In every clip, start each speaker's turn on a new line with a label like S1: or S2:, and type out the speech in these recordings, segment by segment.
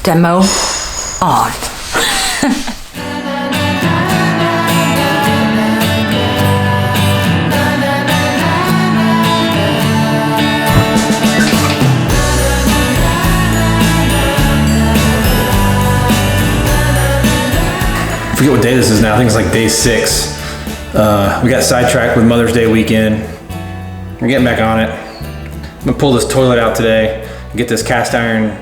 S1: Demo on.
S2: I forget what day this is now. I think it's like day 6. We got sidetracked with Mother's Day weekend. We're getting back on it. I'm gonna pull this toilet out today and get this cast iron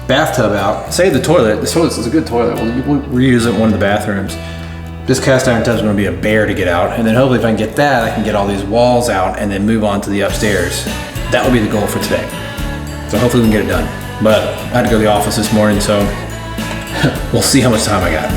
S2: bathtub out. Save the toilet. This toilet's a good toilet. We'll reuse it in one of the bathrooms. This cast iron tub's gonna be a bear to get out. And then hopefully if I can get that, I can get all these walls out and then move on to the upstairs. That will be the goal for today. So hopefully we can get it done. But I had to go to the office this morning, so we'll see how much time I got.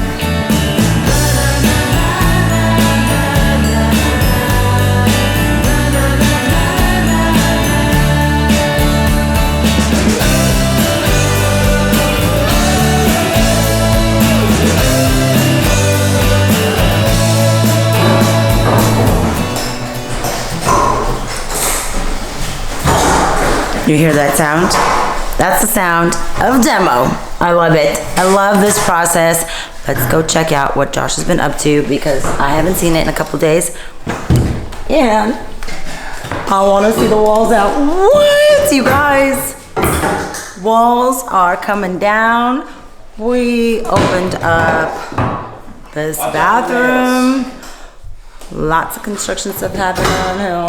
S1: You hear that sound? That's the sound of demo. I love it. I love this process. Let's go check out what Josh has been up to because I haven't seen it in a couple days. And I want to see the walls out. What, you guys? Walls are coming down. We opened up this bathroom. Lots of construction stuff happening on here.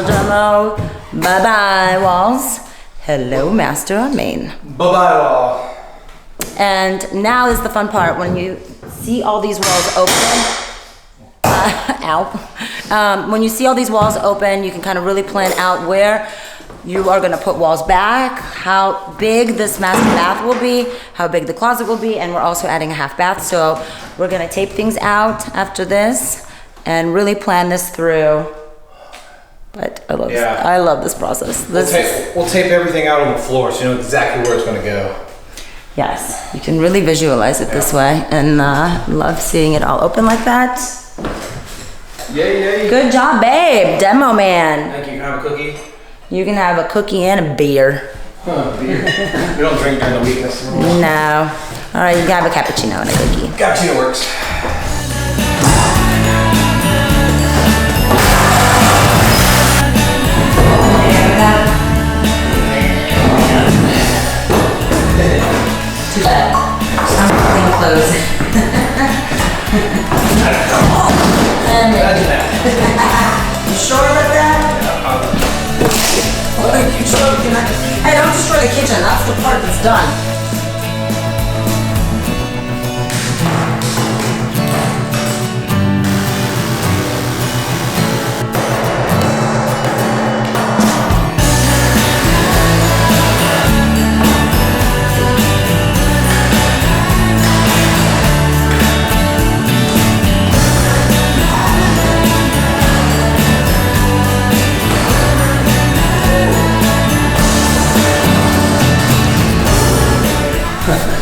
S1: Demo. Bye-bye, walls. Hello, master on main.
S2: Bye-bye, wall.
S1: And now is the fun part. When you see all these walls open, when you see all these walls open, you can kind of really plan out where you are gonna put walls back, how big this master bath will be, how big the closet will be, and we're also adding a half bath. So we're gonna tape things out after this and really plan this through. But I love,
S2: yeah.
S1: I love this process.
S2: We'll tape everything out on the floor so you know exactly where it's gonna go.
S1: Yes, you can really visualize it this way, and love seeing it all open like that.
S2: Yay.
S1: Good job, babe. Demo man.
S2: Thank you. Can I have a cookie?
S1: You can have a cookie and a beer.
S2: Huh, beer. We don't drink during the week.
S1: No. All right, you can have a cappuccino and a cookie.
S2: Cappuccino works.
S1: Too bad. I'm clean clothes. You sure about that? What are you sure? Hey, don't destroy the kitchen. That's the part that's done.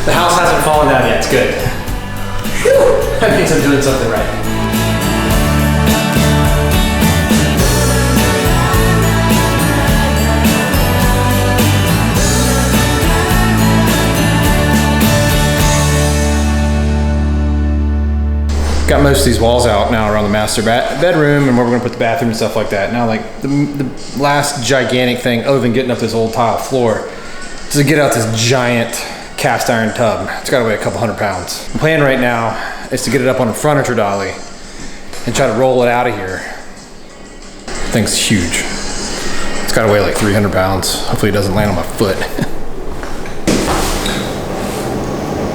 S2: The house hasn't fallen down yet, it's good. Whew. That means I'm doing something right. Got most of these walls out now around the master bedroom and where we're gonna put the bathroom and stuff like that. Now like the last gigantic thing other than getting up this old tile floor is to get out this giant cast iron tub. It's got to weigh a couple 100 pounds. The plan right now is to get it up on a furniture dolly and try to roll it out of here. The thing's huge. It's got to weigh like 300 pounds. Hopefully it doesn't land on my foot.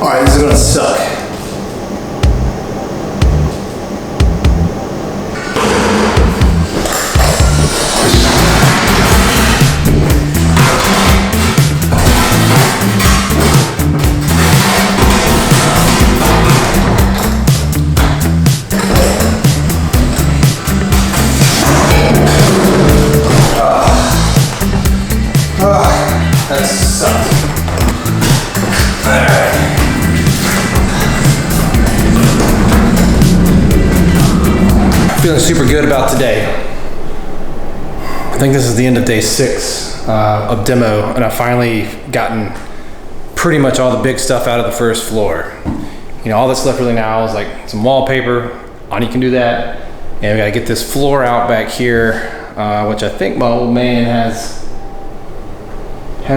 S2: All right, this is gonna suck. That sucks. Feeling super good about today. I think this is the end of day 6 of demo, and I've finally gotten pretty much all the big stuff out of the first floor. You know, all that's left really now is like some wallpaper. Ani can do that. And we gotta get this floor out back here, which I think my old man has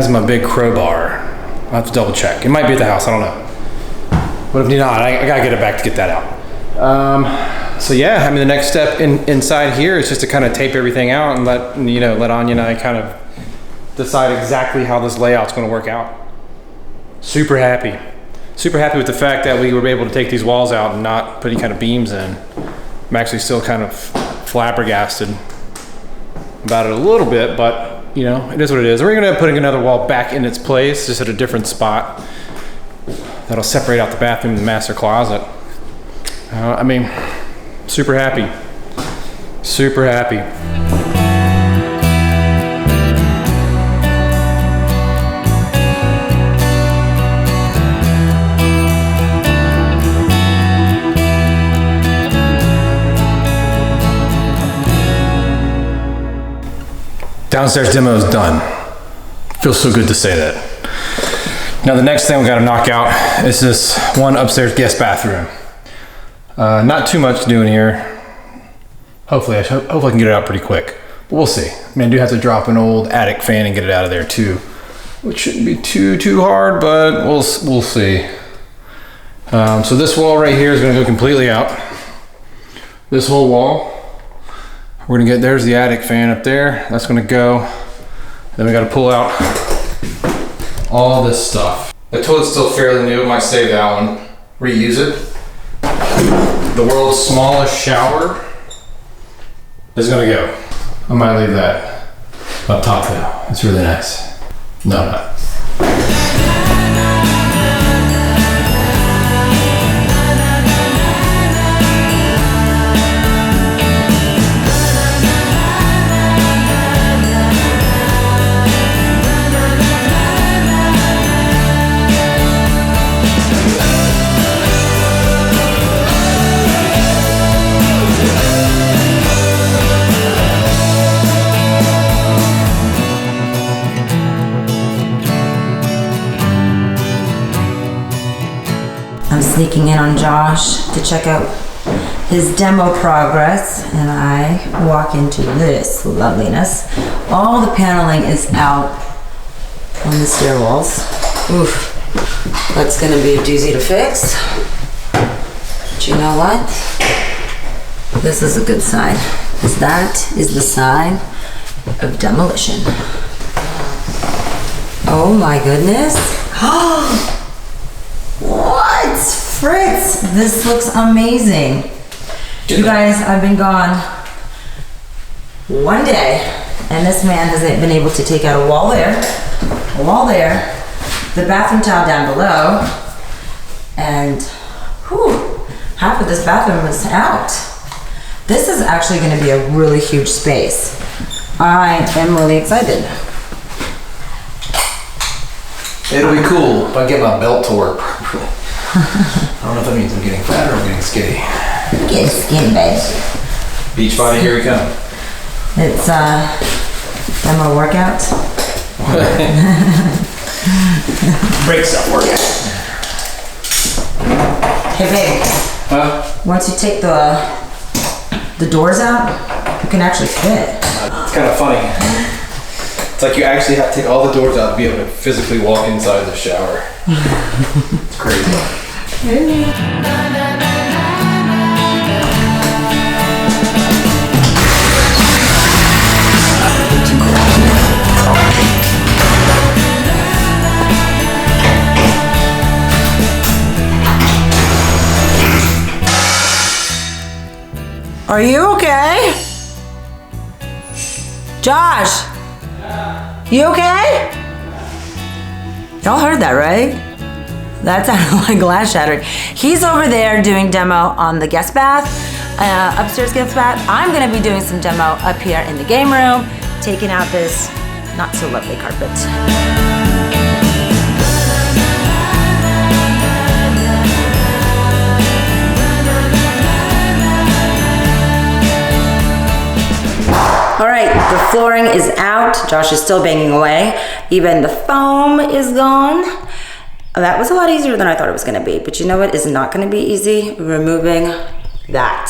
S2: my big crowbar. I'll have to double check. It might be at the house, I don't know. But if not, I gotta get it back to get that out. So yeah, I mean, the next step inside here is just to kind of tape everything out and let Anya and I kind of decide exactly how this layout's gonna work out. Super happy. Super happy with the fact that we were able to take these walls out and not put any kind of beams in. I'm actually still kind of flabbergasted about it a little bit, but you know, it is what it is. We're gonna end up putting another wall back in its place, just at a different spot. That'll separate out the bathroom and the master closet. I mean, super happy. Super happy. Downstairs demo is done. Feels so good to say that. Now the next thing we gotta knock out is this one upstairs guest bathroom. Not too much doing here. Hopefully I can get it out pretty quick, but we'll see. I mean, I do have to drop an old attic fan and get it out of there too, which shouldn't be too hard, but we'll see. So this wall right here is gonna go completely out. This whole wall. We're gonna there's the attic fan up there. That's gonna go. Then we gotta pull out all this stuff. The toilet's still fairly new. Might save that one. Reuse it. The world's smallest shower is gonna go. I might leave that up top though. It's really nice. No, not.
S1: I'm sneaking in on Josh to check out his demo progress, and I walk into this loveliness. All the paneling is out on the stair walls. Oof, that's gonna be a doozy to fix. But you know what? This is a good sign, because that is the sign of demolition. Oh my goodness. What? Fritz, this looks amazing. You guys, I've been gone one day, and this man hasn't been able to take out a wall there, the bathroom tile down below, and whew, half of this bathroom is out. This is actually going to be a really huge space. I am really excited.
S2: It'll be cool if I get my belt to work properly. I don't know if that means I'm getting fat or I'm getting skinny.
S1: Get skinny, babe.
S2: Beach body, here we come.
S1: It's demo workout.
S2: Break stuff workout.
S1: Hey babe.
S2: Huh?
S1: Once you take the doors out, you can actually fit.
S2: It's kind of funny. It's like you actually have to take all the doors out to be able to physically walk inside the shower. It's crazy.
S1: Are you okay? Josh? You okay? Y'all heard that, right? That sounded like glass shattering. He's over there doing demo on the guest bath, upstairs guest bath. I'm gonna be doing some demo up here in the game room, taking out this not so lovely carpet. All right, the flooring is out. Josh is still banging away. Even the foam is gone. That was a lot easier than I thought it was gonna be, but you know what is not gonna be easy? Removing that.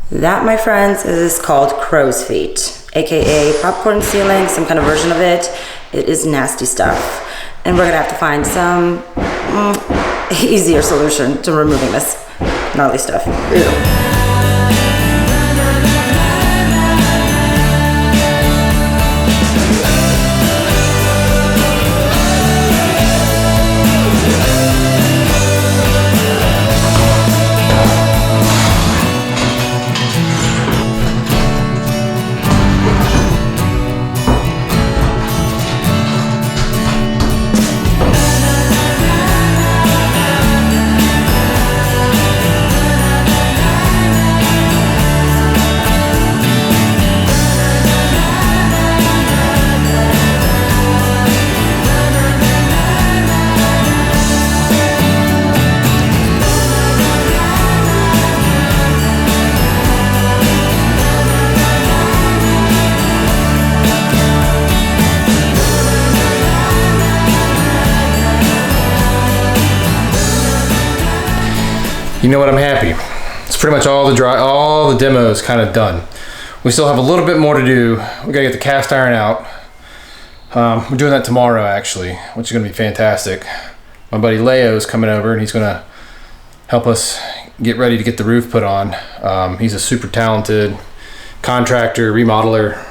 S1: That, my friends, is called crow's feet, AKA popcorn ceiling, some kind of version of it. It is nasty stuff. And we're gonna have to find some easier solution to removing this gnarly stuff. Ew.
S2: You know what, I'm happy. It's pretty much all the demos kind of done. We still have a little bit more to do. We gotta get the cast iron out. We're doing that tomorrow actually, which is gonna be fantastic. My buddy Leo's coming over and he's gonna help us get ready to get the roof put on. He's a super talented contractor, remodeler,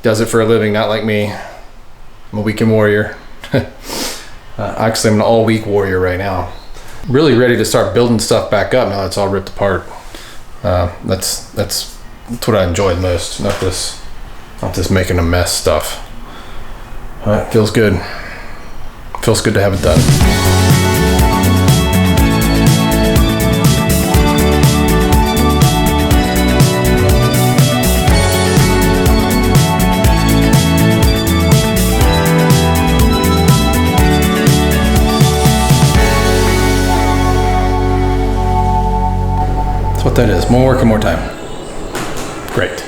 S2: does it for a living, not like me. I'm a weekend warrior. Actually, I'm an all-week warrior right now. Really ready to start building stuff back up now that it's all ripped apart. That's what I enjoy the most. Not this making a mess stuff. Feels good. Feels good to have it done. That's what that is. More work and more time. Great.